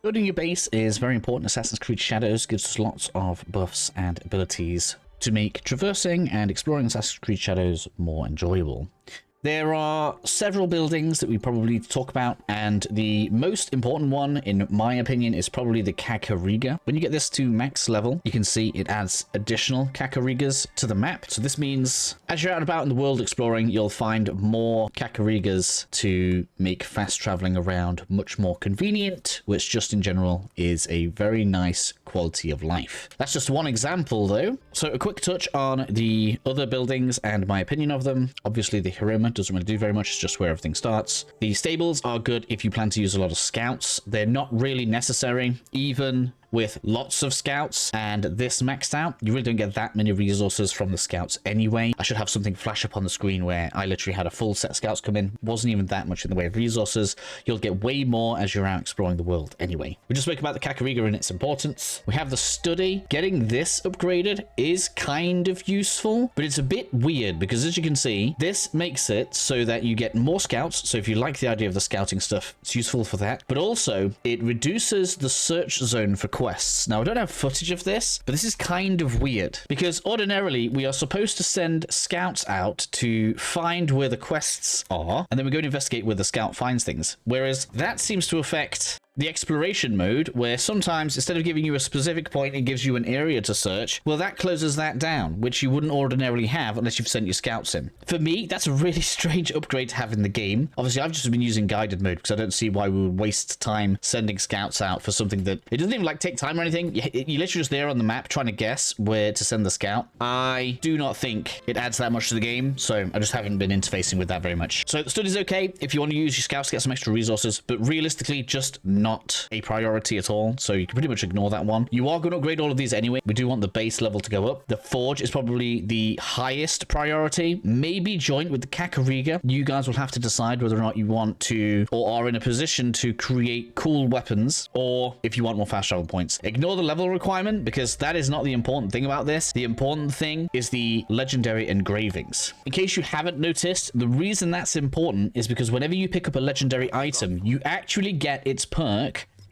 Building your base is very important. Assassin's Creed Shadows gives us lots of buffs and abilities to make traversing and exploring Assassin's Creed Shadows more enjoyable. There are several buildings that we probably need to talk about, and the most important one, in my opinion, is probably the Kakariga. When you get this to max level, you can see it adds additional Kakarigas to the map. So this means as you're out and about in the world exploring, you'll find more Kakarigas to make fast traveling around much more convenient, which just in general is a very nice quality of life. That's just one example though. So a quick touch on the other buildings and my opinion of them. Obviously the Hiroma doesn't really do very much, it's just where everything starts. The stables are good if you plan to use a lot of scouts. They're not really necessary, even with lots of scouts, and this maxed out, you really don't get that many resources from the scouts anyway. I should have something flash up on the screen where I literally had a full set of scouts come in. Wasn't even that much in the way of resources. You'll get way more as you're out exploring the world anyway. We just spoke about the Kakariga and its importance. We have the study. Getting this upgraded is kind of useful, but it's a bit weird because as you can see, this makes it so that you get more scouts. So if you like the idea of the scouting stuff, it's useful for that. But also it reduces the search zone for quests. Now, I don't have footage of this, but this is kind of weird because ordinarily we are supposed to send scouts out to find where the quests are, and then we go and investigate where the scout finds things. Whereas that seems to affect the exploration mode, where sometimes instead of giving you a specific point, it gives you an area to search. Well, that closes that down, which you wouldn't ordinarily have unless you've sent your scouts in. For me, that's a really strange upgrade to have in the game. Obviously, I've just been using guided mode because I don't see why we would waste time sending scouts out for something that it doesn't even like take time or anything. You're literally just there on the map trying to guess where to send the scout. I do not think it adds that much to the game, so I just haven't been interfacing with that very much. So the study's okay if you want to use your scouts to get some extra resources, but realistically, just not a priority at all, so you can pretty much ignore that one. You are going to upgrade all of these anyway. We do want the base level to go up. The forge is probably the highest priority, maybe joint with the Kakariga. You guys will have to decide whether or not you want to or are in a position to create cool weapons, or if you want more fast travel points. Ignore the level requirement because that is not the important thing about this. The important thing is the legendary engravings. In case you haven't noticed, the reason that's important is because whenever you pick up a legendary item, you actually get its perk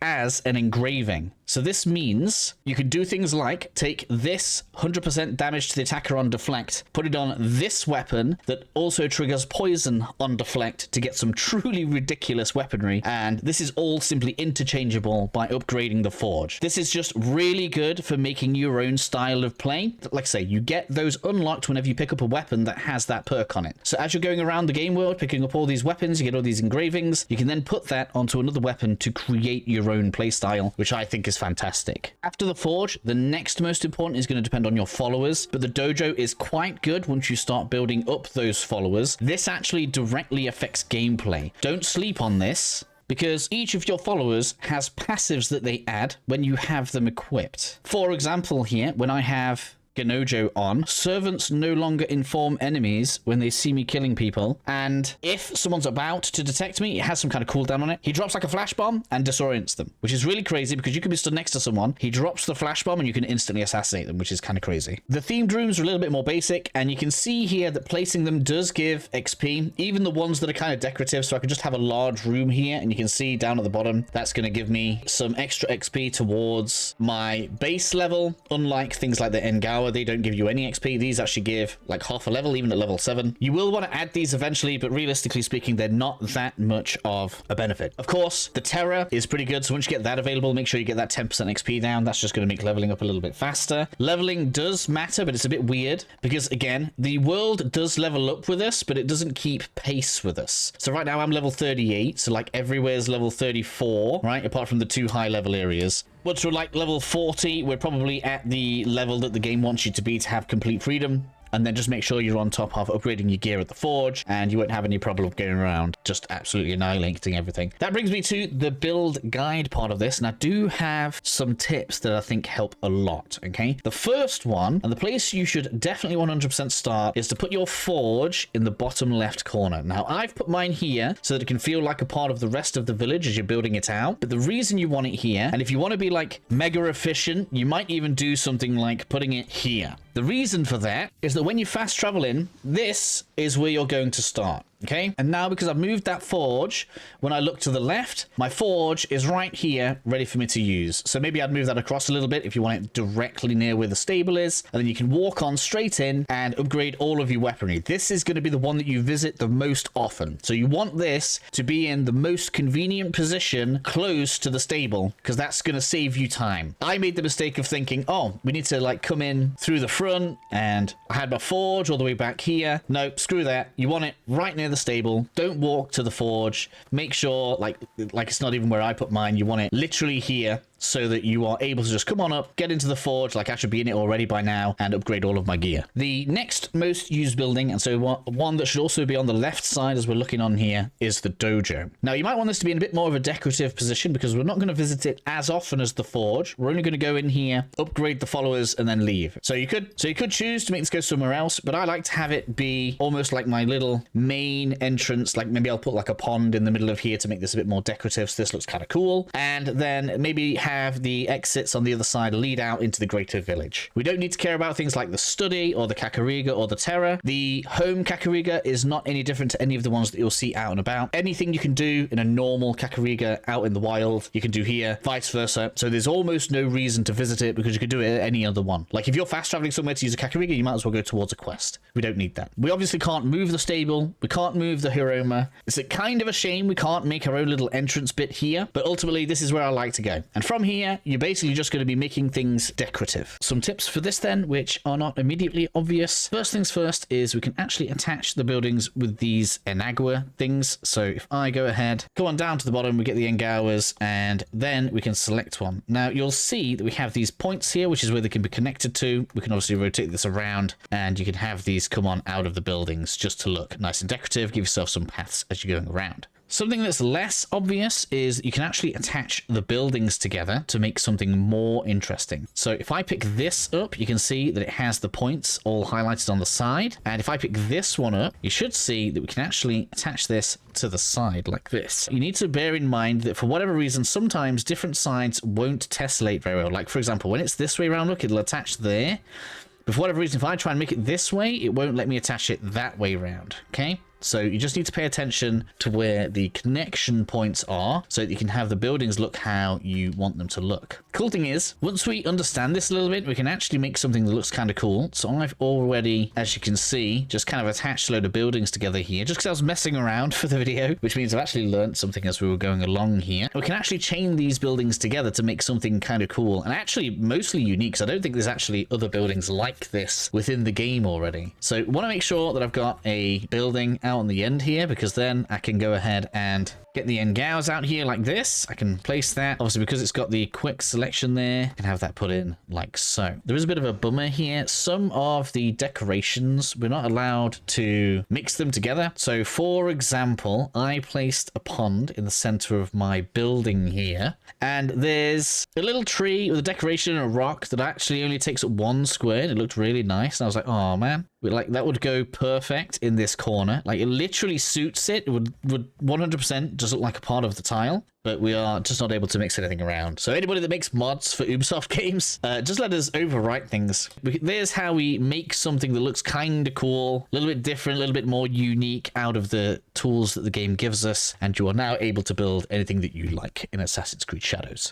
as an engraving. So this means you can do things like take this 100% damage to the attacker on deflect, put it on this weapon that also triggers poison on deflect to get some truly ridiculous weaponry, and this is all simply interchangeable by upgrading the forge. This is just really good for making your own style of play. Like I say, you get those unlocked whenever you pick up a weapon that has that perk on it. So as you're going around the game world picking up all these weapons, you get all these engravings, you can then put that onto another weapon to create your own playstyle, which I think is fantastic. After the forge, the next most important is going to depend on your followers, but the dojo is quite good once you start building up those followers. This actually directly affects gameplay. Don't sleep on this, because each of your followers has passives that they add when you have them equipped. For example here, when I have Genojo on, servants no longer inform enemies when they see me killing people, and if someone's about to detect me, it has some kind of cooldown on it. He drops like a flash bomb and disorients them, which is really crazy because you can be stood next to someone, he drops the flash bomb and you can instantly assassinate them, which is kind of crazy. The themed rooms are a little bit more basic, and you can see here that placing them does give XP, even the ones that are kind of decorative. So I could just have a large room here, and you can see down at the bottom, that's going to give me some extra XP towards my base level, unlike things like the Engawa. They don't give you any XP. These actually give like half a level, even at level 7. You will want to add these eventually, but realistically speaking, they're not that much of a benefit. Of course, the Terror is pretty good, so once you get that available, make sure you get that 10% XP down. That's just going to make leveling up a little bit faster. Leveling does matter, but it's a bit weird because, again, the world does level up with us, but it doesn't keep pace with us. So right now I'm level 38, so like everywhere's level 34, right? Apart from the 2 high level areas. Once we're like level 40, we're probably at the level that the game wants you to be to have complete freedom. And then just make sure you're on top of upgrading your gear at the forge, and you won't have any problem going around just absolutely annihilating everything. That brings me to the build guide part of this, and I do have some tips that I think help a lot, okay? The first one, and the place you should definitely 100% start, is to put your forge in the bottom left corner. Now, I've put mine here so that it can feel like a part of the rest of the village as you're building it out, but the reason you want it here, and if you want to be like mega efficient, you might even do something like putting it here. The reason for that is that when you fast travel in, this is where you're going to start. Okay, and now because I've moved that forge, when I look to the left, my forge is right here, ready for me to use. So maybe I'd move that across a little bit if you want it directly near where the stable is, and then you can walk on straight in and upgrade all of your weaponry. This is going to be the one that you visit the most often. So you want this to be in the most convenient position close to the stable, because that's going to save you time. I made the mistake of thinking, oh, we need to like come in through the front, and I had my forge all the way back here. No, screw that. You want it right near the stable. Don't walk to the forge. Make sure like it's not even where I put mine. You want it literally here, so that you are able to just come on up, get into the forge, like I should be in it already by now, and upgrade all of my gear. The next most used building, and so one that should also be on the left side as we're looking on here, is the dojo. Now you might want this to be in a bit more of a decorative position, because we're not going to visit it as often as the forge. We're only going to go in here, upgrade the followers, and then leave. So you could choose to make this go somewhere else, but I like to have it be almost like my little main entrance. Like maybe I'll put like a pond in the middle of here to make this a bit more decorative, so this looks kind of cool. And then maybe have the exits on the other side lead out into the greater village. We don't need to care about things like the study or the kakariga or the terror. The home kakariga is not any different to any of the ones that you'll see out and about. Anything you can do in a normal kakariga out in the wild, you can do here, vice versa. So there's almost no reason to visit it, because you could do it at any other one. Like if you're fast traveling somewhere to use a kakariga, you might as well go towards a quest. We don't need that. We obviously can't move the stable. We can't move the Hiroma. It's a kind of a shame we can't make our own little entrance bit here, but ultimately this is where I like to go. And from here, you're basically just going to be making things decorative. Some tips for this then, which are not immediately obvious. First things first is we can actually attach the buildings with these enagua things. So if I go ahead, go on down to the bottom, we get the engawas, and then we can select one. Now you'll see that we have these points here, which is where they can be connected to. We can obviously rotate this around, and you can have these come on out of the buildings just to look nice and decorative, give yourself some paths as you're going around. Something that's less obvious is you can actually attach the buildings together to make something more interesting. So if I pick this up, you can see that it has the points all highlighted on the side. And if I pick this one up, you should see that we can actually attach this to the side like this. You need to bear in mind that for whatever reason, sometimes different sides won't tessellate very well. Like for example, when it's this way around, look, it'll attach there. But for whatever reason, if I try and make it this way, it won't let me attach it that way around. Okay? So you just need to pay attention to where the connection points are so that you can have the buildings look how you want them to look. Cool thing is, once we understand this a little bit, we can actually make something that looks kind of cool. So I've already, as you can see, just kind of attached a load of buildings together here, just because I was messing around for the video, which means I've actually learned something as we were going along here. We can actually chain these buildings together to make something kind of cool, and actually mostly unique, because I don't think there's actually other buildings like this within the game already. So I want to make sure that I've got a building out on the end here, because then I can go ahead and get the engaus out here like this. I can place that, obviously because it's got the quick selection there, I can have that put in like so. There is a bit of a bummer here. Some of the decorations, we're not allowed to mix them together. So for example, I placed a pond in the center of my building here, and there's a little tree with a decoration and a rock that actually only takes up 1 square, and it looked really nice. And I was like, oh man, like that would go perfect in this corner. Like it literally suits it. It would 100% just look like a part of the tile, but we are just not able to mix anything around. So anybody that makes mods for Ubisoft games, just let us overwrite things. There's how we make something that looks kind of cool, a little bit different, a little bit more unique out of the tools that the game gives us, and you are now able to build anything that you like in Assassin's Creed Shadows.